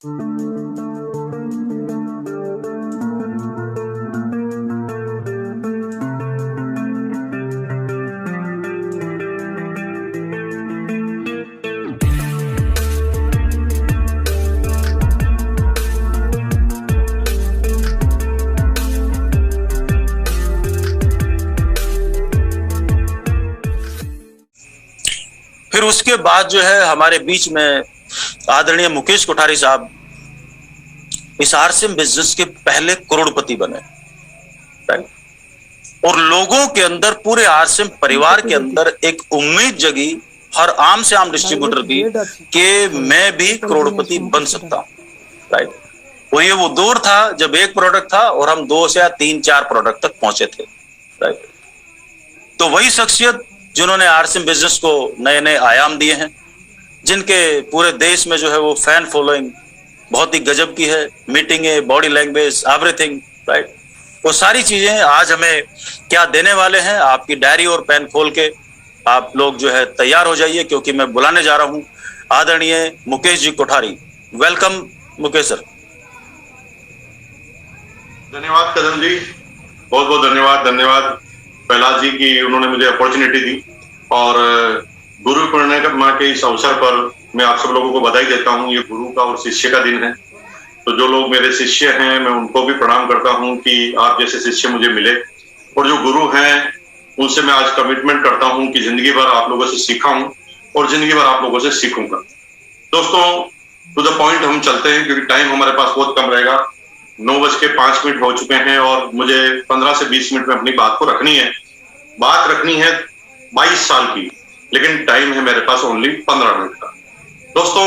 फिर उसके बाद जो है हमारे बीच में आदरणीय मुकेश कोठारी साहब इस आरसीएम बिजनेस के पहले करोड़पति बने, और लोगों के अंदर, पूरे आरसीएम परिवार के अंदर एक उम्मीद जगी हर आम से आम डिस्ट्रीब्यूटर की कि मैं भी करोड़पति बन सकता हूं, राइट। और ये वो दौर था जब एक प्रोडक्ट था और हम 2 से 3-4 प्रोडक्ट तक पहुंचे थे, राइट। तो वही शख्सियत जिन्होंने आरसीएम बिजनेस को नए नए आयाम दिए हैं, जिनके पूरे देश में जो है वो फैन फॉलोइंग बहुत ही गजब की है, मीटिंगें, बॉडी लैंग्वेज, एवरीथिंग, राइट। वो सारी चीजें आज हमें क्या देने वाले हैं, आपकी डायरी और पेन खोल के आप लोग जो है तैयार हो जाइए, क्योंकि मैं बुलाने जा रहा हूं आदरणीय मुकेश जी कोठारी। Welcome Mukesh sir. धन्यवाद कदम जी, बहुत बहुत धन्यवाद प्रहलाद जी की उन्होंने मुझे अपॉर्चुनिटी दी, और गुरु पूर्णिमा के इस अवसर पर मैं आप सब लोगों को बधाई देता हूं। ये गुरु का और शिष्य का दिन है, तो जो लोग मेरे शिष्य हैं मैं उनको भी प्रणाम करता हूं कि आप जैसे शिष्य मुझे मिले, और जो गुरु हैं उनसे मैं आज कमिटमेंट करता हूं कि जिंदगी भर आप लोगों से सीखा हूं और जिंदगी भर आप लोगों से सीखूंगा। दोस्तों, टू द पॉइंट हम चलते हैं, क्योंकि टाइम हमारे पास बहुत कम रहेगा। 9:05 हो चुके हैं और मुझे 15 से 20 मिनट में अपनी बात को रखनी है। बात रखनी है 22 साल की, लेकिन टाइम है मेरे पास ओनली 15 मिनट का। दोस्तों,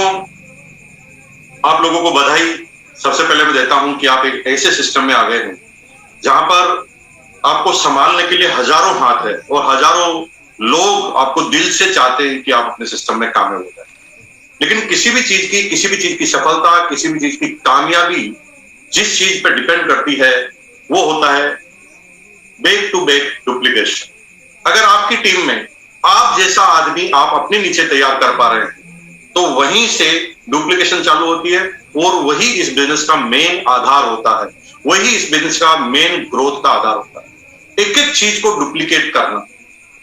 आप लोगों को बधाई सबसे पहले मैं देता हूं कि आप एक ऐसे सिस्टम में आ गए हैं जहां पर आपको संभालने के लिए हजारों हाथ है और हजारों लोग आपको दिल से चाहते हैं कि आप अपने सिस्टम में कामयाब हो जाए। लेकिन किसी भी चीज की सफलता, किसी भी चीज की कामयाबी जिस चीज पर डिपेंड करती है वो होता है बैक टू बैक डुप्लीकेशन। अगर आपकी टीम में आप जैसा आदमी आप अपने नीचे तैयार कर पा रहे हैं तो वहीं से डुप्लीकेशन चालू होती है, और वही इस बिजनेस का मेन आधार होता है, वही इस बिजनेस का मेन ग्रोथ का आधार होता है। एक एक चीज को डुप्लीकेट करना,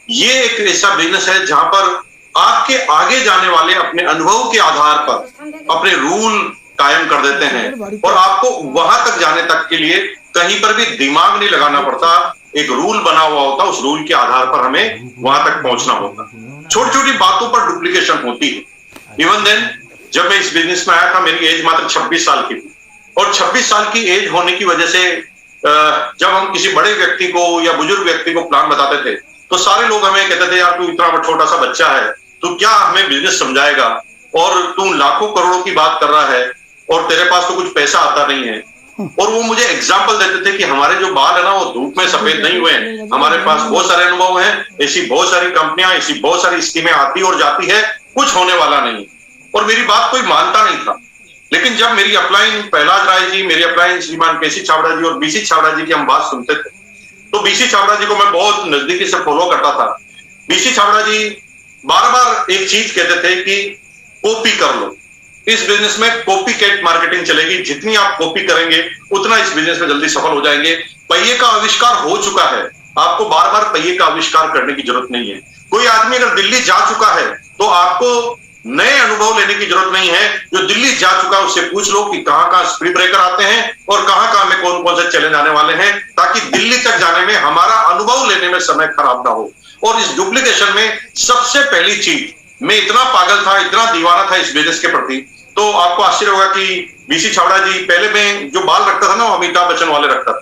ये एक ऐसा बिजनेस है जहां पर आपके आगे जाने वाले अपने अनुभव के आधार पर अपने रूल कायम कर देते हैं, और आपको वहां तक जाने तक के लिए कहीं पर भी दिमाग नहीं लगाना पड़ता। एक रूल बना हुआ होता, उस रूल के आधार पर हमें वहां तक पहुंचना होता। छोटी छोटी बातों पर डुप्लीकेशन होती है। इवन देन जब मैं इस बिजनेस में आया था, मेरी एज मात्र 26 साल की थी, और 26 साल की एज होने की वजह से जब हम किसी बड़े व्यक्ति को या बुजुर्ग व्यक्ति को प्लान बताते थे तो सारे लोग हमें कहते थे, यार तू इतना छोटा सा बच्चा है, तू क्या हमें बिजनेस समझाएगा, और तू लाखों करोड़ों की बात कर रहा है और तेरे पास तो कुछ पैसा आता नहीं है। और वो मुझे एग्जाम्पल देते थे कि हमारे जो बाल है ना वो धूप में सफेद नहीं हुए हैं, हमारे पास बहुत सारे अनुभव हैं, ऐसी बहुत सारी कंपनियां, ऐसी बहुत सारी स्कीमें आती और जाती है, कुछ होने वाला नहीं। और मेरी बात कोई मानता नहीं था। लेकिन जब मेरी अपलाइन प्रहलाद राय जी, मेरी अपलाइन श्रीमान केसी छाबड़ा जी और बीसी छाबड़ा जी की हम बात सुनते थे, तो बीसी छाबड़ा जी को मैं बहुत नजदीकी से फॉलो करता था। बीसी छाबड़ा जी बार बार एक चीज कहते थे कि कॉपी कर लो, इस बिजनेस में कॉपी कैट मार्केटिंग चलेगी, जितनी आप कॉपी करेंगे उतना इस बिजनेस में जल्दी सफल हो जाएंगे। पहिए का आविष्कार हो चुका है, आपको बार बार पहिए का आविष्कार करने की जरूरत नहीं है। कोई आदमी अगर दिल्ली जा चुका है तो आपको नए अनुभव लेने की जरूरत नहीं है। जो दिल्ली जा चुका है उससे पूछ लो कि कहां कहां स्पीड ब्रेकर आते हैं और कहां कहां में कौन कौन से चैलेंज आने वाले हैं, ताकि दिल्ली तक जाने में हमारा अनुभव लेने में समय खराब ना हो। और इस डुप्लीकेशन में सबसे पहली चीज, मैं इतना पागल था, इतना दीवाना था इस बिजनेस के प्रति, तो आपको आश्चर्य होगा कि बीसी छाबड़ा जी, पहले मैं जो बाल रखता था ना वो अमिताभ बच्चन वाले रखता था,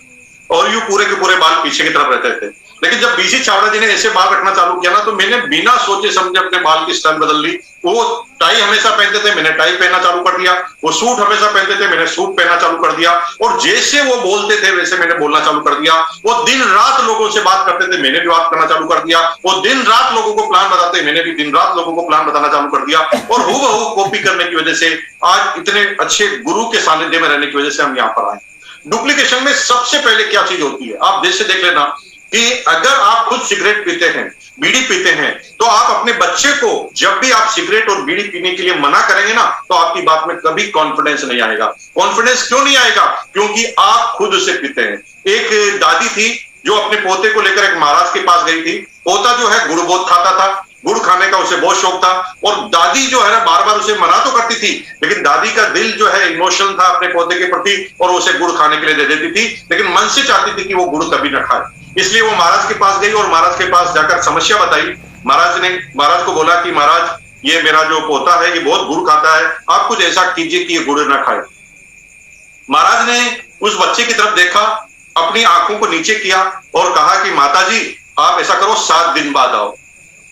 और यूं पूरे के पूरे बाल पीछे की तरफ रहते थे। लेकिन जब बीसी छाबड़ा जी ने ऐसे बाल रखना चालू किया ना, तो मैंने बिना सोचे समझे अपने बाल की स्टाइल बदल ली। वो टाई हमेशा पहनते थे, मैंने टाई पहनना चालू कर दिया। वो सूट हमेशा पहनते थे, मैंने सूट पहनना चालू कर दिया। और जैसे वो बोलते थे वैसे मैंने बोलना चालू कर दिया। वो दिन रात लोगों से बात करते थे, मैंने भी बात करना चालू कर दिया। वो दिन रात लोगों को प्लान बताते, मैंने भी दिन रात लोगों को प्लान बताना चालू कर दिया। और हूबहू कॉपी करने की वजह से आज इतने अच्छे गुरु के सानिध्य में रहने की वजह से हम यहाँ पर आए। डुप्लीकेशन में सबसे पहले क्या चीज होती है, आप देश से देख लेना कि अगर आप खुद सिगरेट पीते हैं, बीड़ी पीते हैं, तो आप अपने बच्चे को जब भी आप सिगरेट और बीड़ी पीने के लिए मना करेंगे ना, तो आपकी बात में कभी कॉन्फिडेंस नहीं आएगा। कॉन्फिडेंस क्यों नहीं आएगा? क्योंकि आप खुद उसे पीते हैं। एक दादी थी जो अपने पोते को लेकर एक महाराज के पास गई थी। पोता जो है गुड़ बहुत खाता था, गुड़ खाने का उसे बहुत शौक था, और दादी जो है ना बार बार उसे मना तो करती थी, लेकिन दादी का दिल जो है इमोशनल था अपने पोते के प्रति, और उसे गुड़ खाने के लिए दे देती थी, लेकिन मन से चाहती थी कि वो गुड़ कभी ना खाए। इसलिए वो महाराज के पास गई और महाराज के पास जाकर समस्या बताई। महाराज को बोला कि महाराज, ये मेरा जो पोता है ये बहुत गुड़ खाता है, आप कुछ ऐसा कीजिए कि ये गुड़ ना खाए। महाराज ने उस बच्चे की तरफ देखा, अपनी आंखों को नीचे किया और कहा कि माता जी आप ऐसा करो, 7 दिन बाद आओ।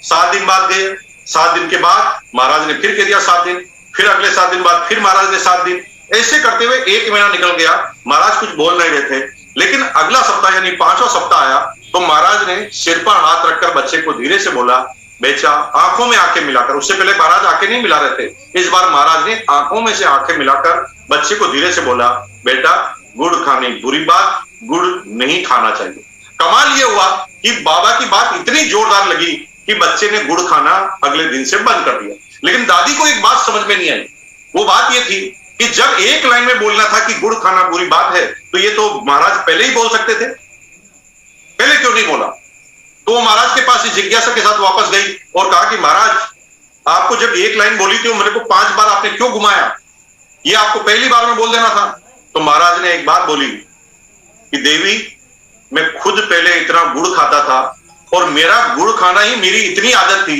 7 दिन बाद गए। 7 दिन के बाद महाराज ने फिर कह दिया 7 दिन, फिर अगले 7 दिन बाद फिर महाराज ने 7 दिन, ऐसे करते हुए 1 महीना निकल गया। महाराज कुछ बोल नहीं रहे थे, लेकिन अगला सप्ताह यानी 5वां सप्ताह आया तो महाराज ने सिर पर हाथ रखकर बच्चे को धीरे से बोला, बेचा आंखों में आंखें मिलाकर। उससे पहले महाराज आंखें नहीं मिला रहे थे, इस बार महाराज ने आंखों में से आंखें मिलाकर बच्चे को धीरे से बोला, बेटा गुड़ खाने बुरी बात, गुड़ नहीं खाना चाहिए। कमाल ये हुआ कि बाबा की बात इतनी जोरदार लगी कि बच्चे ने गुड़ खाना अगले दिन से बंद कर दिया। लेकिन दादी को एक बात समझ में नहीं आई। वो बात ये थी कि जब एक लाइन में बोलना था कि गुड़ खाना बुरी बात है, तो ये तो महाराज पहले ही बोल सकते थे, पहले क्यों नहीं बोला? तो वो महाराज के पास जिज्ञासा के साथ वापस गई और कहा कि महाराज, आपको जब एक लाइन बोली थी मेरे को 5 बार आपने क्यों घुमाया? ये आपको पहली बार में बोल देना था। तो महाराज ने एक बात बोली कि देवी, मैं खुद पहले इतना गुड़ खाता था और मेरा गुड़ खाना ही मेरी इतनी आदत थी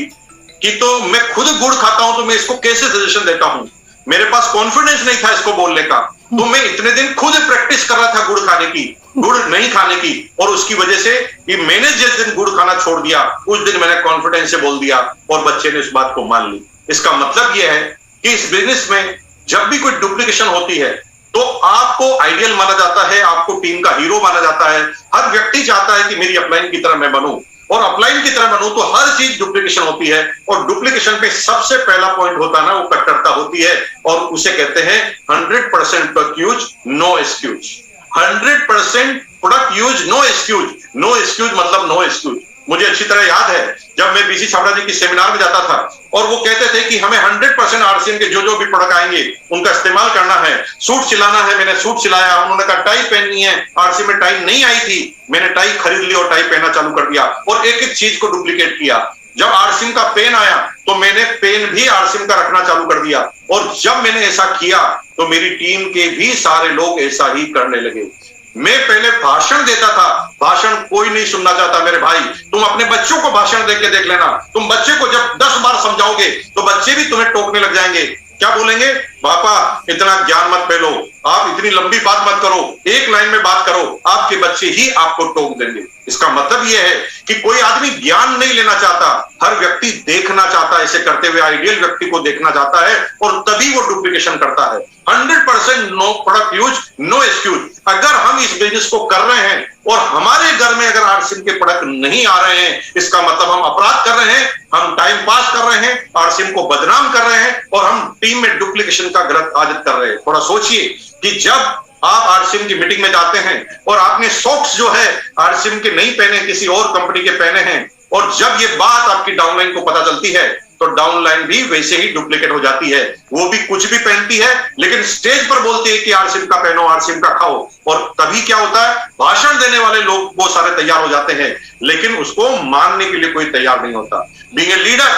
कि तो मैं खुद गुड़ खाता हूं, तो मैं इसको कैसे सजेशन देता हूं? मेरे पास कॉन्फिडेंस नहीं था इसको बोलने का, तो मैं इतने दिन खुद प्रैक्टिस कर रहा था गुड़ खाने की, गुड़ नहीं खाने की, और उसकी वजह से कि मैंने जिस दिन गुड़ खाना छोड़ दिया उस दिन मैंने कॉन्फिडेंस से बोल दिया और बच्चे ने उस बात को मान ली। इसका मतलब यह है कि इस बिजनेस में जब भी कोई डुप्लीकेशन होती है तो आपको आइडियल माना जाता है, आपको टीम का हीरो माना जाता है। हर व्यक्ति चाहता है कि मेरी अपलाइन की तरह मैं बनूं, और अपलाइन की तरह बनूं तो हर चीज डुप्लीकेशन होती है, और डुप्लीकेशन पे सबसे पहला पॉइंट होता है ना, वो कट्टरता होती है, और उसे कहते हैं 100% product use no excuse. 100% product use no excuse. No excuse मतलब नो एक्सक्यूज। मुझे अच्छी तरह याद है जब मैं बीसी छाबड़ा जी की सेमिनार में जाता था और वो कहते थे कि हमें 100% आरसीएम के जो भी प्रोडक्ट आएंगे उनका इस्तेमाल करना है। सूट सिलाना है, मैंने सूट सिलाया, उन्होंने कहा टाई पहननी है, आरसीएम में टाई नहीं आई थी, मैंने टाई खरीद ली और टाई पहनना चालू कर दिया और एक एक चीज को डुप्लीकेट किया। जब आरसीएम का पेन आया तो मैंने पेन भी आरसीएम का रखना चालू कर दिया, और जब मैंने ऐसा किया तो मेरी टीम के भी सारे लोग ऐसा ही करने लगे। मैं पहले भाषण देता था, भाषण कोई नहीं सुनना चाहता। मेरे भाई, तुम अपने बच्चों को भाषण दे के देख लेना, तुम बच्चे को जब 10 बार समझाओगे तो बच्चे भी तुम्हें टोकने लग जाएंगे। क्या बोलेंगे? पापा इतना ज्ञान मत फैलो, आप इतनी लंबी बात मत करो, एक लाइन में बात करो, आपके बच्चे ही आपको टोक देंगे। इसका मतलब यह है कि कोई आदमी ज्ञान नहीं लेना चाहता, हर व्यक्ति देखना चाहता है, ऐसे करते हुए आइडियल व्यक्ति को देखना चाहता है, और तभी वो डुप्लीकेशन करता है। 100% no product use no excuse. अगर हम इस बिजनेस को कर रहे हैं और हमारे घर में अगर आरसीएम के प्रोडक्ट नहीं आ रहे हैं, इसका मतलब हम अपराध कर रहे हैं, हम टाइम पास कर रहे हैं, आरसीएम को बदनाम कर रहे हैं, और हम टीम में डुप्लीकेशन का गलत आदत कर रहे हैं। थोड़ा सोचिए कि जब आप आरसीएम की मीटिंग में जाते हैं और आपने सॉक्स जो है आरसीएम के नहीं पहने, किसी और कंपनी के पहने हैं, और जब ये बात आपकी डाउनलाइन को पता चलती है तो डाउनलाइन भी वैसे ही डुप्लीकेट हो जाती है। वो भी कुछ भी पहनती है लेकिन स्टेज पर बोलती है कि आरसीएम का पहनो, आरसीएम का खाओ, और तभी क्या होता है, भाषण देने वाले लोग वो सारे तैयार हो जाते हैं लेकिन उसको मानने के लिए कोई तैयार नहीं होता। बीइंग ए लीडर,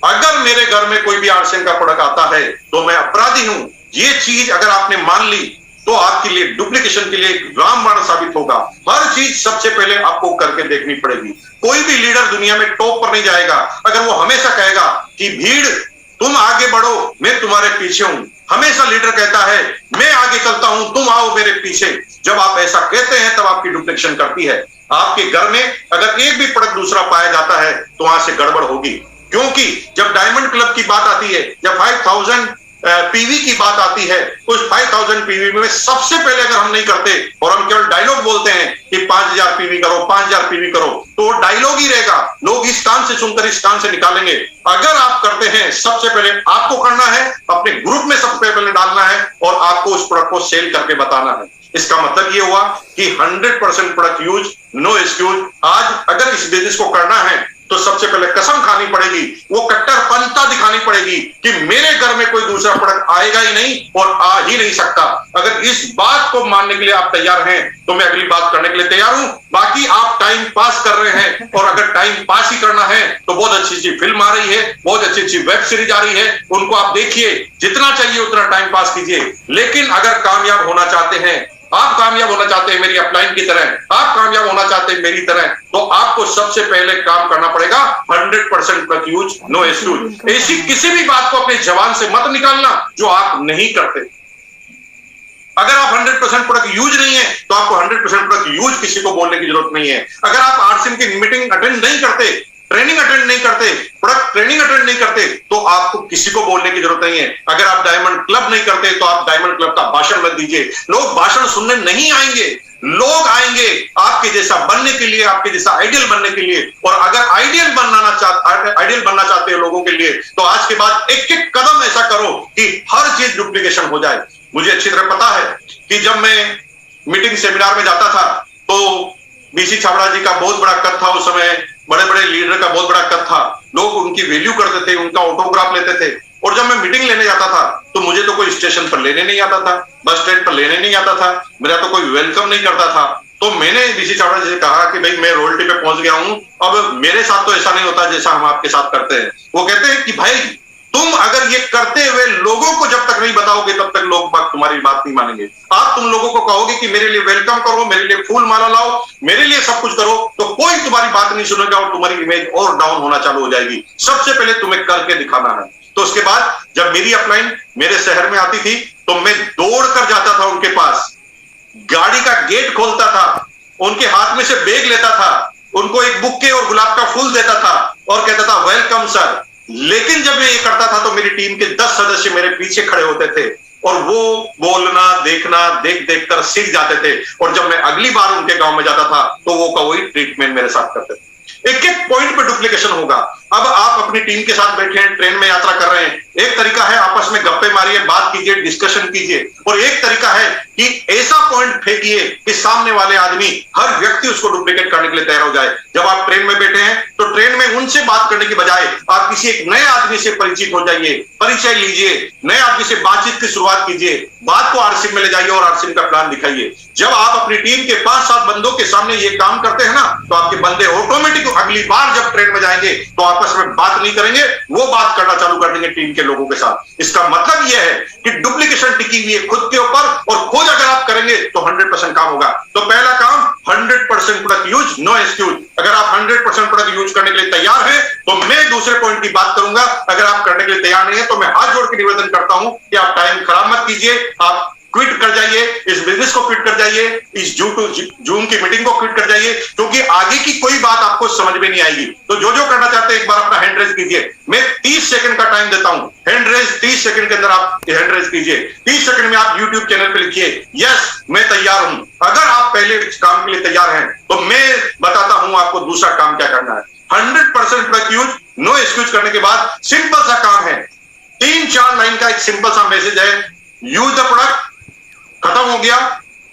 अगर मेरे घर में कोई भी आरसीएम का प्रोडक्ट आता है तो मैं अपराधी हूं, ये चीज अगर आपने मान ली तो आपके लिए डुप्लीकेशन के लिए रामबाण साबित होगा। हर चीज सबसे पहले आपको करके देखनी पड़ेगी। कोई भी लीडर दुनिया में टॉप पर नहीं जाएगा अगर वो हमेशा कहेगा कि भीड़ तुम आगे बढ़ो, मैं तुम्हारे पीछे हूं। हमेशा लीडर कहता है मैं आगे चलता हूं, तुम आओ मेरे पीछे। जब आप ऐसा कहते हैं तब आपकी डुप्लीकेशन करती है। आपके घर में अगर एक भी प्रोडक्ट दूसरा पाया जाता है तो वहां से गड़बड़ होगी, क्योंकि जब डायमंड क्लब की बात आती है, जब 5000 पीवी की बात आती है, उस 5000 पीवी में सबसे पहले अगर हम नहीं करते और हम केवल डायलॉग बोलते हैं कि 5000 पीवी करो, 5000 पीवी करो, तो डायलॉग ही रहेगा, लोग इस कान से सुनकर इस कान से निकालेंगे। अगर आप करते हैं, सबसे पहले आपको करना है, अपने ग्रुप में सबसे पहले डालना है और आपको उस प्रोडक्ट को सेल करके बताना है। इसका मतलब ये हुआ कि 100% प्रोडक्ट यूज नो एक्सक्यूज। आज अगर इस बिजनेस को करना है तो सबसे पहले कसम खानी पड़ेगी, वो कट्टरपंथा दिखानी पड़ेगी कि मेरे घर में कोई दूसरा प्रोडक्ट आएगा ही नहीं और आ ही नहीं सकता। अगर इस बात को मानने के लिए आप तैयार हैं तो मैं अगली बात करने के लिए तैयार हूं। बाकी आप टाइम पास कर रहे हैं, और अगर टाइम पास ही करना है तो बहुत अच्छी अच्छी फिल्म आ रही है, बहुत अच्छी अच्छी वेब सीरीज आ रही है, उनको आप देखिए, जितना चाहिए उतना टाइम पास कीजिए। लेकिन अगर कामयाब होना चाहते हैं, आप कामयाब होना चाहते हैं मेरी अपलाइन की तरह, आप कामयाब होना चाहते हैं मेरी तरह, तो आपको सबसे पहले काम करना पड़ेगा 100% प्लस यूज, नो एक्सक्यूज। ऐसी किसी भी बात को अपनी जबान से मत निकालना जो आप नहीं करते। अगर आप 100% प्रोडक्ट यूज नहीं है तो आपको 100% प्रोडक्ट यूज किसी को बोलने की जरूरत नहीं है। अगर आप आरसीएम की मीटिंग अटेंड नहीं करते, ट्रेनिंग अटेंड नहीं करते, प्रोडक्ट ट्रेनिंग अटेंड नहीं करते, तो आपको किसी को बोलने की जरूरत नहीं है। अगर आप डायमंड क्लब नहीं करते तो आप डायमंड क्लब का भाषण मत दीजिए। लोग भाषण सुनने नहीं आएंगे, लोग आएंगे आपके जैसा बनने के लिए, आपके जैसा आइडियल बनने के लिए। और अगर आइडियल बनना चाहते हो लोगों के लिए, तो आज के बाद एक एक कदम ऐसा करो कि हर चीज डुप्लीकेशन हो जाए। मुझे अच्छी तरह पता है कि जब मैं मीटिंग सेमिनार में जाता था तो बीसी छाबड़ा जी का बहुत बड़ा कद था, उस समय बड़े बड़े लीडर का बहुत बड़ा कद था, लोग उनकी वैल्यू करते थे, उनका ऑटोग्राफ लेते थे। और जब मैं मीटिंग लेने जाता था तो मुझे तो कोई स्टेशन पर लेने नहीं आता था, बस स्टैंड पर लेने नहीं आता था, मेरा तो कोई वेलकम नहीं करता था। तो मैंने बीसी छाबड़ा जी से कहा कि भाई मैं रॉयल्टी पे पहुंच गया हूं, अब मेरे साथ तो ऐसा नहीं होता जैसा हम आपके साथ करते हैं। वो कहते हैं कि भाई तुम अगर ये करते हुए लोगों को जब तक नहीं बताओगे तब तक लोग तुम्हारी बात नहीं मानेंगे। आप तुम लोगों को कहोगे कि मेरे लिए वेलकम करो, मेरे लिए फूल माला लाओ, मेरे लिए सब कुछ करो, तो कोई तुम्हारी बात नहीं सुनेगा और तुम्हारी इमेज और डाउन होना चालू हो जाएगी। सबसे पहले तुम्हें करके दिखाना है। तो उसके बाद जब मेरी अपलाइन मेरे शहर में आती थी तो मैं दौड़ कर जाता था उनके पास, गाड़ी का गेट खोलता था, उनके हाथ में से बैग लेता था, उनको एक बुक्के और गुलाब का फूल देता था और कहता था वेलकम सर। लेकिन जब मैं ये करता था तो मेरी टीम के 10 सदस्य मेरे पीछे खड़े होते थे और वो बोलना देखना देख देख कर सीख जाते थे। और जब मैं अगली बार उनके गांव में जाता था तो वो का वही ट्रीटमेंट मेरे साथ करते थे। एक एक पॉइंट पे डुप्लीकेशन होगा। अब आप अपनी टीम के साथ बैठे हैं, ट्रेन में यात्रा कर रहे हैं, एक तरीका है आपस में गप्पे मारिए, बात कीजिए, डिस्कशन कीजिए, और एक तरीका है कि ऐसा पॉइंट फेंकिए कि सामने वाले आदमी, हर व्यक्ति उसको डुप्लीकेट करने के लिए तैयार हो जाए। जब आप ट्रेन में बैठे हैं तो ट्रेन में उनसे बात करने की बजाय आप किसी एक नए आदमी से परिचित हो जाइए, परिचय लीजिए, नए आदमी से बातचीत की शुरुआत कीजिए, बात को आरसीएम में ले जाइए और आरसीएम का प्लान दिखाइए। जब आप अपनी टीम के 5-7 बंदों के सामने ये काम करते हैं ना, तो आपके बंदे ऑटोमेटिक अगली बार जब ट्रेन में जाएंगे तो आपस में बात नहीं करेंगे, वो बात करना चालू कर देंगे टीम के लोगों के साथ। इसका मतलब यह है कि डुप्लीकेशन टिकी हुई है खुद के ऊपर, और खोज अगर आप करेंगे तो 100% काम होगा। तो पहला काम 100% प्रोडक्ट यूज, नो एक्सक्यूज। अगर आप 100% प्रोडक्ट यूज करने के लिए तैयार हैं तो मैं दूसरे पॉइंट की बात करूंगा। अगर आप करने के लिए तैयार नहीं है तो मैं हाथ जोड़ के निवेदन करता हूं कि आप टाइम खराब मत कीजिए, आप क्विट कर जाइए, इस बिजनेस को क्विट कर जाइए, इस जूम की मीटिंग को क्विट कर जाइए, क्योंकि आगे की कोई बात आपको समझ में नहीं आएगी। तो जो जो करना चाहते हैं एक बार अपना हैंड रेज कीजिए। मैं 30 सेकंड का टाइम देता हूं, हैंड रेज 30 सेकंड के अंदर आप हैंड रेज कीजिए। 30 सेकंड में आप यूट्यूब चैनल पे लिखिए यस मैं तैयार हूं। अगर आप पहले काम के लिए तैयार हैं तो मैं बताता हूं आपको दूसरा काम क्या करना है। 100% प्रोडक्ट यूज, नो एक्सक्यूज करने के बाद सिंपल सा काम है, 3-4 लाइन का एक सिंपल सा मैसेज है। यूज द प्रोडक्ट, खत्म हो गया।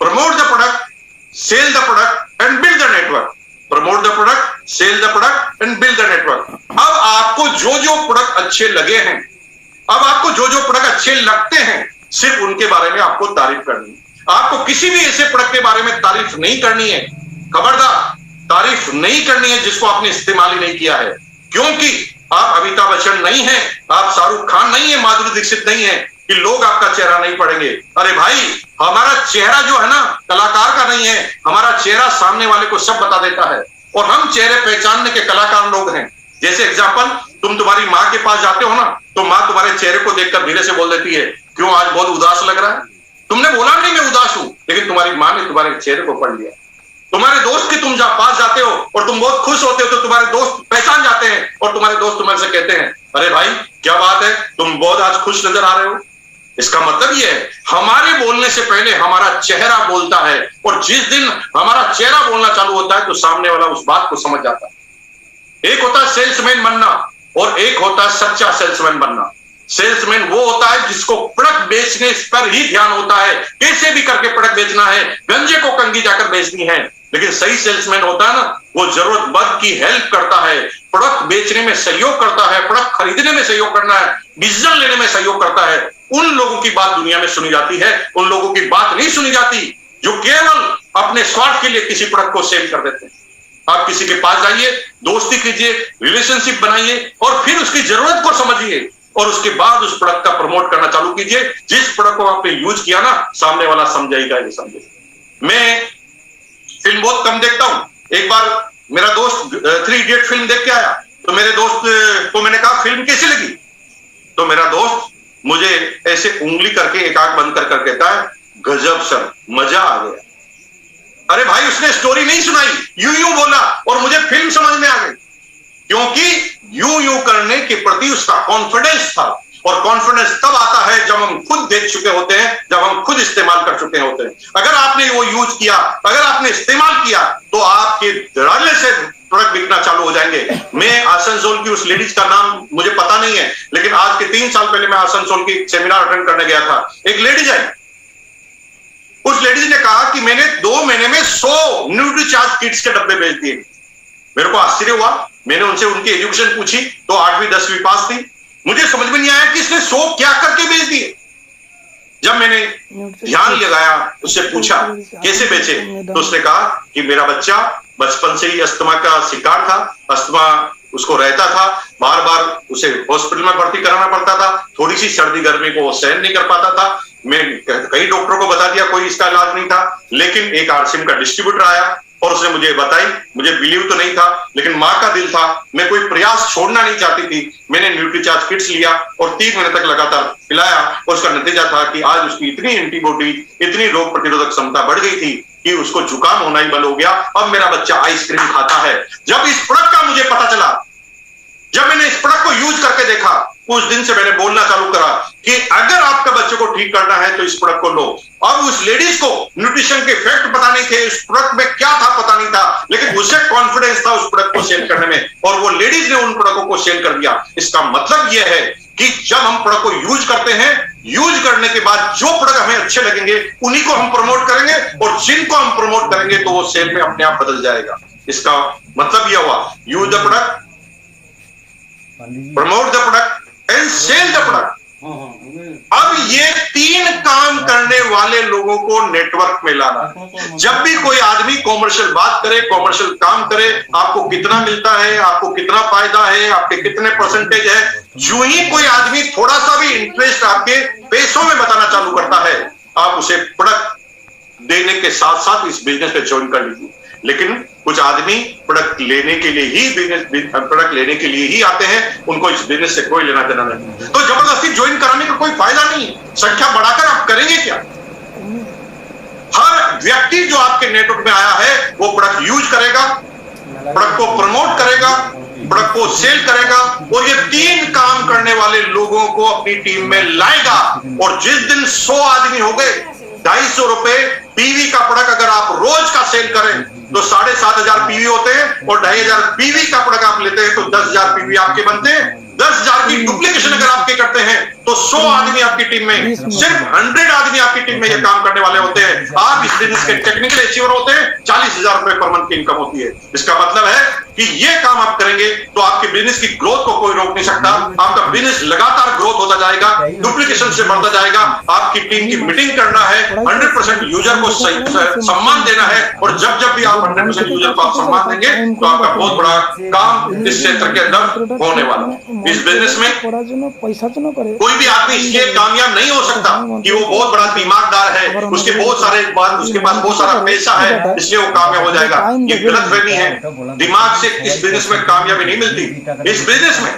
Promote the product, sell the product and build the network. Promote the product, sell the product and build the network. अब आपको जो जो प्रोडक्ट अच्छे लगे हैं, अब आपको जो जो प्रोडक्ट अच्छे लगते हैं, सिर्फ उनके बारे में आपको तारीफ करनी है। आपको किसी भी ऐसे प्रोडक्ट के बारे में तारीफ नहीं करनी है। खबरदार, तारीफ नहीं करनी है जिसको आपने इस्तेमाल ही नहीं किया है, क्योंकि आप अमिताभ बच्चन नहीं है, आप शाहरुख खान नहीं है, माधुरी दीक्षित नहीं है कि लोग आपका चेहरा नहीं पढ़ेंगे। अरे भाई, हमारा चेहरा जो है ना कलाकार का नहीं है, हमारा चेहरा सामने वाले को सब बता देता है, और हम चेहरे पहचानने के कलाकार लोग हैं। जैसे एग्जांपल, तुम्हारी माँ के पास जाते हो ना, तो माँ तुम्हारे चेहरे को देखकर धीरे से बोल देती है क्यों आज बहुत उदास लग रहा है। तुमने बोला नहीं मैं उदास हूं, लेकिन तुम्हारी माँ ने तुम्हारे चेहरे को पढ़ लिया। तुम्हारे दोस्त के तुम जब पास जाते हो और तुम बहुत खुश होते हो तो तुम्हारे दोस्त पहचान जाते हैं और तुम्हारे दोस्त तुम्हारे से कहते हैं अरे भाई क्या बात है, तुम बहुत आज खुश नजर आ रहे हो। इसका मतलब यह है हमारे बोलने से पहले हमारा चेहरा बोलता है, और जिस दिन हमारा चेहरा बोलना चालू होता है तो सामने वाला उस बात को समझ जाता है। एक होता है सेल्समैन बनना और एक होता है सच्चा सेल्समैन बनना। सेल्समैन वो होता है जिसको प्रोडक्ट बेचने पर ही ध्यान होता है, कैसे भी करके प्रोडक्ट बेचना है, गंजे को कंगी जाकर बेचनी है। लेकिन सही सेल्समैन होता है ना, वो जरूरतमंद की हेल्प करता है, प्रोडक्ट बेचने में सहयोग करता है, प्रोडक्ट खरीदने में सहयोग करना है, डिसीजन लेने में सहयोग करता है। उन लोगों की बात दुनिया में सुनी जाती है, उन लोगों की बात नहीं सुनी जाती जो केवल अपने स्वार्थ के लिए किसी प्रोडक्ट को सेल कर देते हैं। आप किसी के पास जाइए, दोस्ती कीजिए, रिलेशनशिप बनाइए और फिर उसकी जरूरत को समझिए और उसके बाद उस प्रोडक्ट का प्रमोट करना चालू कीजिए। जिस प्रोडक्ट को आपने यूज किया ना, सामने वाला समझेगा नहीं समझेगा। मैं फिल्म बहुत कम देखता हूं। एक बार मेरा दोस्त 3 इडियट फिल्म देख के आया, तो मेरे दोस्त को मैंने कहा फिल्म कैसी लगी, तो मेरा दोस्त मुझे ऐसे उंगली करके एक आंख बंद कर कहता है, गजब सर, मजा आ गया। अरे भाई, उसने स्टोरी नहीं सुनाई, यूं बोला और मुझे फिल्म समझ में आ गई, क्योंकि यूं करने के प्रति उसका कॉन्फिडेंस था। और कॉन्फिडेंस तब आता है जब हम खुद देख चुके होते हैं, जब हम खुद इस्तेमाल कर चुके होते हैं। अगर आपने वो यूज किया, अगर आपने इस्तेमाल किया, तो आपके धड़ल्ले से प्रोडक्ट बिकना चालू हो जाएंगे। मैं आसनसोल की उस लेडीज का नाम मुझे पता नहीं है, लेकिन आज के 3 साल पहले मैं आसनसोल की सेमिनार अटेंड करने गया था। एक लेडीज आई, उस लेडीज ने कहा कि मैंने 2 महीने में 100 न्यूट्रीचार्ज किट्स के डब्बे बेच दिए। मेरे को आश्चर्य हुआ। मैंने उनसे उनकी एजुकेशन पूछी तो 8वीं 10वीं पास थी। मुझे समझ में नहीं आया कि इसने 100 क्या करके बेच दिए। जब मैंने ध्यान लगाया, उससे पूछा कैसे बेचे, तो उसने कहा कि मेरा बच्चा बचपन से ही अस्थमा का शिकार था, अस्थमा उसको रहता था, बार बार उसे हॉस्पिटल में भर्ती कराना पड़ता था, थोड़ी सी सर्दी गर्मी को वो सहन नहीं कर पाता था। मैं कई डॉक्टरों को बता दिया, कोई इसका इलाज नहीं था। लेकिन एक आरसीएम का डिस्ट्रीब्यूटर आया और उसने मुझे बताई। मुझे बिलीव तो नहीं था, लेकिन मां का दिल था, मैं कोई प्रयास छोड़ना नहीं चाहती थी। मैंने न्यूट्रीचार्ज किट्स लिया और 3 महीने तक लगातार पिलाया और उसका नतीजा था कि आज उसकी इतनी एंटीबॉडी, इतनी रोग प्रतिरोधक क्षमता बढ़ गई थी कि उसको जुकाम होना ही बंद हो गया। अब मेरा बच्चा आइसक्रीम खाता है। जब इस प्रोडक्ट का मुझे पता चला, जब मैंने इस प्रोडक्ट को यूज करके देखा, उस दिन से मैंने बोलना चालू करा कि अगर आपका बच्चे को ठीक करना है तो इस प्रोडक्ट को लो। अब उस लेडीज को न्यूट्रिशन के फैक्ट पता नहीं थे, उस प्रोडक्ट में क्या था पता नहीं था, लेकिन उसे कॉन्फिडेंस था उस प्रोडक्ट को सेल करने में, और वो लेडीज ने उन प्रोडक्टों को सेल कर दिया। इसका मतलब यह है कि जब हम प्रोडक्ट को यूज करते हैं, यूज करने के बाद जो प्रोडक्ट हमें अच्छे लगेंगे उन्हीं को हम प्रमोट करेंगे, और जिनको हम प्रमोट करेंगे तो वो सेल में अपने आप बदल जाएगा। इसका मतलब यह हुआ, use the product, promote the product and sell the product. अब ये 3 काम करने वाले लोगों को नेटवर्क में लाना। जब भी कोई आदमी कॉमर्शियल बात करे, कॉमर्शियल काम करे, आपको कितना मिलता है, आपको कितना फायदा है, आपके कितने परसेंटेज है, जो ही कोई आदमी थोड़ा सा भी इंटरेस्ट आपके पैसों में बताना चालू करता है, आप उसे प्रोडक्ट देने के साथ साथ इस बिजनेस में ज्वाइन कर लीजिए। लेकिन कुछ आदमी प्रोडक्ट लेने के लिए ही आते हैं, उनको इस बिजनेस से कोई लेना देना नहीं। तो जबरदस्ती ज्वाइन कराने का कोई फायदा नहीं है। संख्या बढ़ाकर आप करेंगे क्या? हर व्यक्ति जो आपके नेटवर्क में आया है वो प्रोडक्ट यूज करेगा, प्रोडक्ट को प्रमोट करेगा, प्रोडक्ट को सेल करेगा, और ये 3 काम करने वाले लोगों को अपनी टीम में लाएगा। और जिस दिन 100 आदमी हो गए, 250 रुपए पीवी का प्रोडक्ट अगर आप रोज का सेल करें तो 7,500 पीवी होते हैं, और 2,500 पीवी का प्रोडक्ट आप लेते हैं तो 10,000 पीवी आपके बनते हैं। 10,000 की डुप्लीकेशन अगर आपके करते हैं तो 100 आदमी आपकी टीम में, सिर्फ 100 आदमी आपकी टीम में ये काम करने वाले होते हैं। आप इस बिजनेस के टेक्निकल अचीवर होते हैं, 40,000 रुपए पर मंथ की इनकम होती है। इसका मतलब है कि ये काम आप करेंगे तो आपके बिजनेस की ग्रोथ को कोई रोक नहीं सकता। आपका बिजनेस लगातार ग्रोथ होता जाएगा, डुप्लीकेशन से बढ़ता जाएगा। आपकी टीम की मीटिंग करना है, 100% यूजर को सम्मान देना है, और जब जब भी आप 100% यूजर को आप सम्मान देंगे तो आपका बहुत बड़ा काम इस क्षेत्र के अंदर होने वाला है। इस बिजनेस में कोई भी आदमी इसलिए कामयाब नहीं हो सकता कि वो बहुत बड़ा दिमागदार है, उसके पास बहुत सारा पैसा है इसलिए वो कामयाब हो जाएगा। ये गलतफहमी है। दिमाग से इस बिजनेस में कामयाबी नहीं मिलती। इस बिजनेस में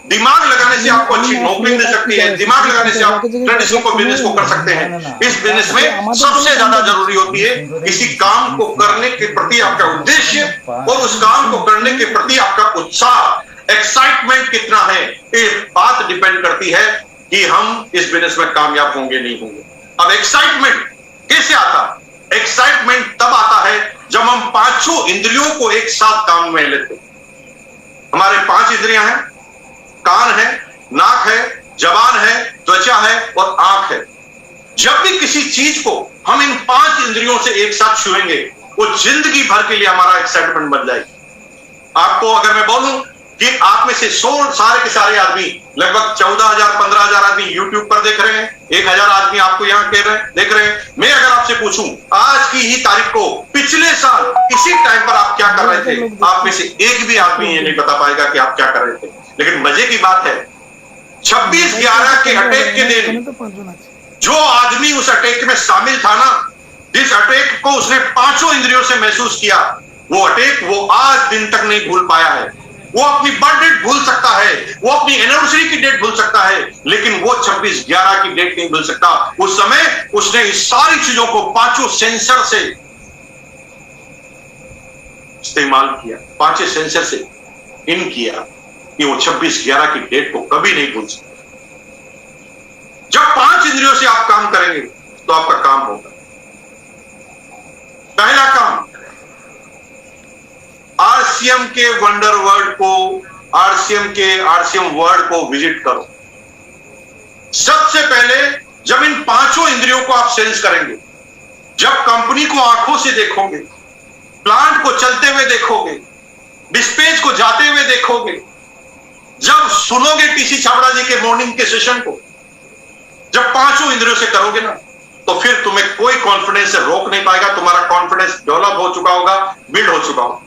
दिमाग लगाने से आपको अच्छी नौकरी मिल सकती है, दिमाग लगाने से आप ट्रेडिशनल को बिजनेस को कर सकते हैं। इस बिजनेस में सबसे ज्यादा जरूरी होती है किसी काम को करने के प्रति आपका उद्देश्य, और उस काम को करने के प्रति आपका उत्साह, एक्साइटमेंट कितना है। ये बात डिपेंड करती है कि हम इस बिजनेस में कामयाब होंगे नहीं होंगे। अब एक्साइटमेंट कैसे आता? एक्साइटमेंट तब आता है जब हम 5 इंद्रियों को एक साथ काम में लेते हैं। हमारे 5 इंद्रियां हैं, कान है, नाक है, जबान है, त्वचा है और आंख है। जब भी किसी चीज को हम इन 5 इंद्रियों से एक साथ छुएंगे, वो जिंदगी भर के लिए हमारा एक्साइटमेंट बन जाएगी। आपको अगर मैं बोलूं कि आप में से सारे के सारे आदमी, लगभग 14,000 15,000 आदमी यूट्यूब पर देख रहे हैं, 1,000 आदमी आपको यहाँ देख रहे हैं। मैं अगर आपसे पूछूं आज की ही तारीख को पिछले साल इसी टाइम पर आप क्या कर रहे थे, आप में से एक भी आदमी ये नहीं बता पाएगा कि आप क्या कर रहे थे। लेकिन मजे की बात है, 26/11 के अटैक के दिन जो आदमी उस अटैक में शामिल था ना, जिस अटैक को उसने 5 इंद्रियों से महसूस किया, वो अटैक वो आज दिन तक नहीं भूल पाया है। वो अपनी बर्थ डेट भूल सकता है, वो अपनी एनिवर्सरी की डेट भूल सकता है, लेकिन वो 26/11 की डेट नहीं भूल सकता। उस समय उसने इस सारी चीजों को 5 सेंसर से इस्तेमाल किया, 5 सेंसर से इन किया कि वो 26/11 की डेट को कभी नहीं भूल सकता। जब 5 इंद्रियों से आप काम करेंगे तो आपका काम होगा। पहला काम, आरसीएम के वंडर वर्ल्ड को, आरसीएम वर्ल्ड को विजिट करो। सबसे पहले जब इन 5 इंद्रियों को आप सेंस करेंगे, जब कंपनी को आंखों से देखोगे, प्लांट को चलते हुए देखोगे, डिस्पेच को जाते हुए देखोगे, जब सुनोगे टीसी छाबड़ा जी के मॉर्निंग के सेशन को, जब 5 इंद्रियों से करोगे ना, तो फिर तुम्हें कोई कॉन्फिडेंस से रोक नहीं पाएगा। तुम्हारा कॉन्फिडेंस डेवलप हो चुका होगा, बिल्ड हो चुका होगा।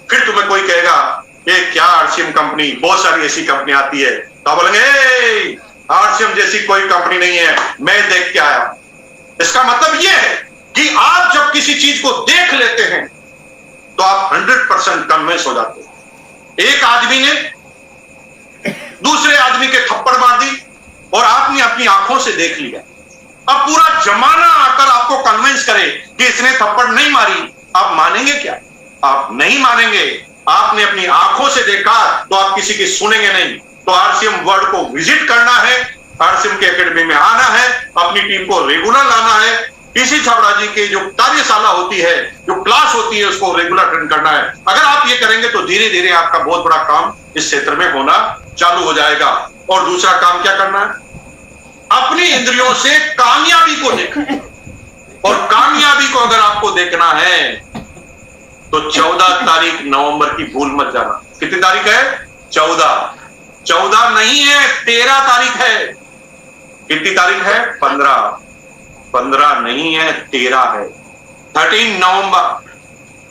फिर तुम्हें कोई कहेगा ये क्या आरसीएम कंपनी, बहुत सारी ऐसी कंपनी आती है, तो बोलेंगे आरसीएम जैसी कोई कंपनी नहीं है, मैं देख के आया। इसका मतलब यह है कि आप जब किसी चीज को देख लेते हैं तो आप 100% कन्विंस हो जाते हैं। एक आदमी ने दूसरे आदमी के थप्पड़ मार दी और आपने अपनी आंखों से देख लिया। अब पूरा जमाना आकर आपको कन्विंस करे कि इसने थप्पड़ नहीं मारी, आप मानेंगे क्या? आप नहीं मानेंगे। आपने अपनी आंखों से देखा तो आप किसी की सुनेंगे नहीं। तो आरसीएम वर्ल्ड को विजिट करना है, आरसीएम के एकेडमी में आना है, अपनी टीम को रेगुलर लाना है। टीसी छाबड़ा जी की जो कार्यशाला होती है, जो क्लास होती है, उसको रेगुलर अटेंड करना है। अगर आप ये करेंगे तो धीरे धीरे आपका बहुत बड़ा काम इस क्षेत्र में होना चालू हो जाएगा। और दूसरा काम क्या करना है? अपनी इंद्रियों से कामयाबी को देखना। और कामयाबी को अगर आपको देखना है तो 14 तारीख नवंबर की भूल मत जाना। कितनी तारीख है? 14 नहीं है, 13 तारीख है। कितनी तारीख है? 15 नहीं है, 13 है। 13 नवंबर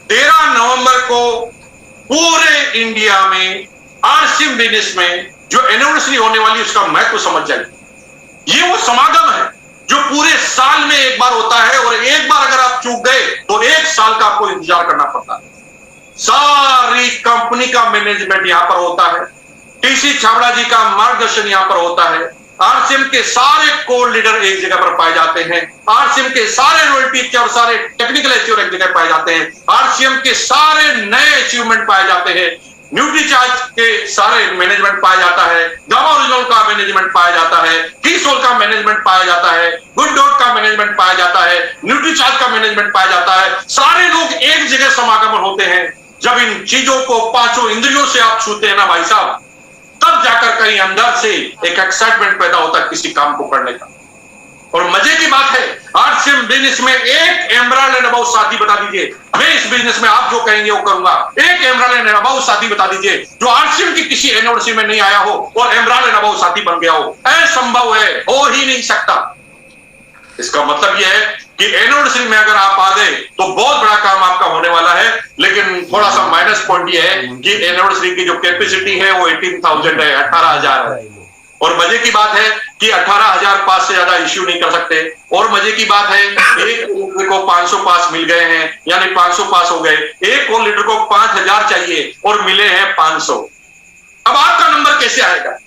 13 नवंबर को पूरे इंडिया में आरसीएम बिजनेस में जो एनिवर्सरी होने वाली है उसका महत्व समझ जाइए। ये वो समागम है जो पूरे साल में एक बार होता है, और एक बार अगर आप चूक गए तो 1 साल का आपको इंतजार करना पड़ता है। सारी कंपनी का मैनेजमेंट यहां पर होता है, टीसी छाबड़ा जी का मार्गदर्शन यहां पर होता है, आरसीएम के सारे कोर लीडर एक जगह पर पाए जाते हैं, आरसीएम के सारे रॉयल्टी और सारे टेक्निकल अचीवर एक जगह पाए जाते हैं, आरसीएम के सारे नए अचीवमेंट पाए जाते हैं, न्यूट्रीचार्ज के सारे मैनेजमेंट पाया जाता है, गामा ओरिजिनल का मैनेजमेंट पाया जाता है, कीसोल का मैनेजमेंट पाया जाता है, गुड डॉट का मैनेजमेंट पाया जाता है, न्यूट्रीचार्ज का मैनेजमेंट पाया जाता है। सारे लोग एक जगह समागम होते हैं। जब इन चीजों को 5 इंद्रियों से आप छूते हैं ना भाई साहब, तब जाकर कहीं अंदर से एक एक्साइटमेंट पैदा होता है किसी काम को करने का। और मजे की बात है, आरसीएम बिजनेस में एक एमराल्ड एंड अबव साथी बता दीजिए, मैं इस बिजनेस में आप जो कहेंगे वो करूंगा। एक एमराल्ड एंड अबव साथी बता दीजिए जो आरसीएम की किसी एनिवर्सरी में नहीं आया हो और एमराल्ड एंड अबव साथी बन गया हो। असंभव है, हो ही नहीं सकता। इसका मतलब यह है कि एनिवर्सरी में अगर आप आ गए तो बहुत बड़ा काम आपका होने वाला है। लेकिन थोड़ा सा माइनस पॉइंट यह है कि एनिवर्सरी की जो कैपेसिटी है वो 18,000 है, 18,000 है। और मजे की बात है कि 18,000 पास से ज्यादा इश्यू नहीं कर सकते। और मजे की बात है, एक लीडर को 500 पास मिल गए हैं, यानी 500 पास हो गए। एक और लीडर को 5,000 चाहिए और मिले हैं 500। अब आपका नंबर कैसे आएगा?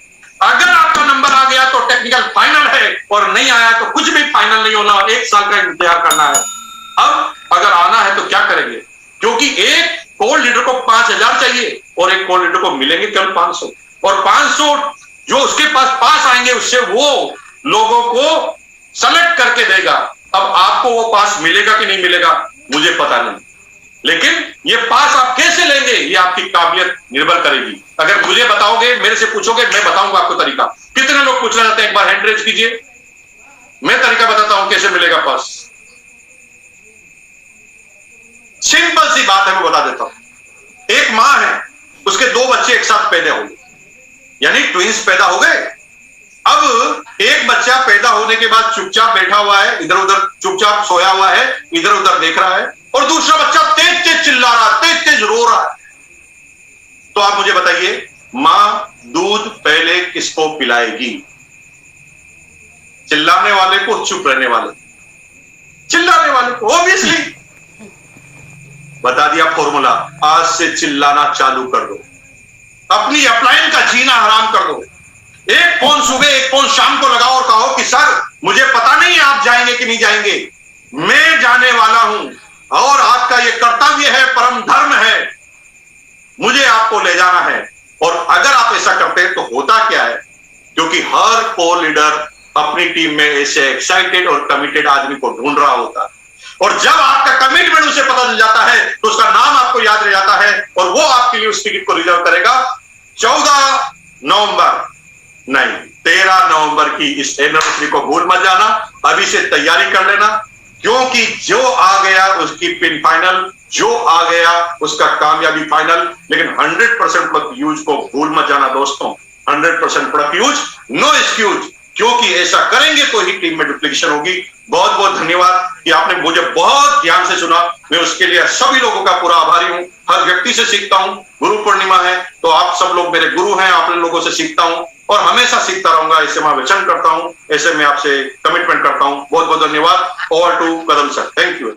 अगर आपका नंबर आ गया तो टेक्निकल फाइनल है, और नहीं आया तो कुछ भी फाइनल नहीं होना, 1 साल का इंतजार करना है। अब अगर आना है तो क्या करेंगे? क्योंकि एक कोर लीडर को 5,000 चाहिए और एक कोर लीडर को मिलेंगे केवल 500, और 500 जो उसके पास आएंगे उससे वो लोगों को सेलेक्ट करके देगा। अब आपको वो पास मिलेगा कि नहीं मिलेगा मुझे पता नहीं, लेकिन ये पास आप कैसे लेंगे ये आपकी काबिलियत निर्भर करेगी। अगर मुझे बताओगे, मेरे से पूछोगे, मैं बताऊंगा आपको तरीका। कितने लोग पूछना चाहते हैं? एक बार हैंड रेज कीजिए। मैं तरीका बताता हूं कैसे मिलेगा पर्स। सिंपल सी बात है, मैं बता देता हूं। एक मां है, उसके 2 बच्चे एक साथ पैदा हो गए, यानी ट्विंस पैदा हो गए। अब एक बच्चा पैदा होने के बाद चुपचाप बैठा हुआ है, इधर उधर चुपचाप सोया हुआ है, इधर उधर देख रहा है, और दूसरा बच्चा तेज तेज चिल्ला रहा है, तेज तेज रो रहा है। तो आप मुझे बताइए, मां दूध पहले किसको पिलाएगी? चिल्लाने वाले को, चुप रहने वाले? चिल्लाने वाले को, ऑब्वियसली। बता दिया फॉर्मूला, आज से चिल्लाना चालू कर दो, अपनी अपलाइन का जीना हराम कर दो। एक फोन सुबह, एक फोन शाम को लगाओ और कहो कि सर मुझे पता नहीं है आप जाएंगे कि नहीं जाएंगे, मैं जाने वाला हूं और आपका यह कर्तव्य है, परम धर्म है, मुझे आपको ले जाना है। और अगर आप ऐसा करते हैं तो होता क्या है, क्योंकि हर को लीडर अपनी टीम में ऐसे एक्साइटेड और कमिटेड आदमी को ढूंढ रहा होता है, और जब आपका कमिटमेंट उसे पता चल जाता है तो उसका नाम आपको याद रह जाता है और वो आपके लिए उस टिकट को रिजर्व करेगा। 14 नवंबर नहीं, 13 नवंबर की इस एनिवर्सरी को भूल मत जाना, अभी से तैयारी कर लेना, क्योंकि जो आ गया उसकी पिन फाइनल, जो आ गया उसका कामयाबी फाइनल। लेकिन 100% प्रोडक्ट यूज को भूल मत जाना दोस्तों, 100% प्रोडक्ट यूज, नो एक्सक्यूज, क्योंकि ऐसा करेंगे तो ही टीम में डुप्लीकेशन होगी। बहुत बहुत धन्यवाद कि आपने मुझे बहुत ध्यान से सुना, मैं उसके लिए सभी लोगों का पूरा आभारी हूं। हर व्यक्ति से सीखता हूं, गुरु पूर्णिमा है तो आप सब लोग मेरे गुरु हैं, आप लोगों से सीखता हूं और हमेशा सीखता रहूंगा, ऐसे मैं वचन करता हूं, ऐसे मैं आपसे कमिटमेंट करता हूं। बहुत बहुत धन्यवाद। Over to Kadam sir, thank you.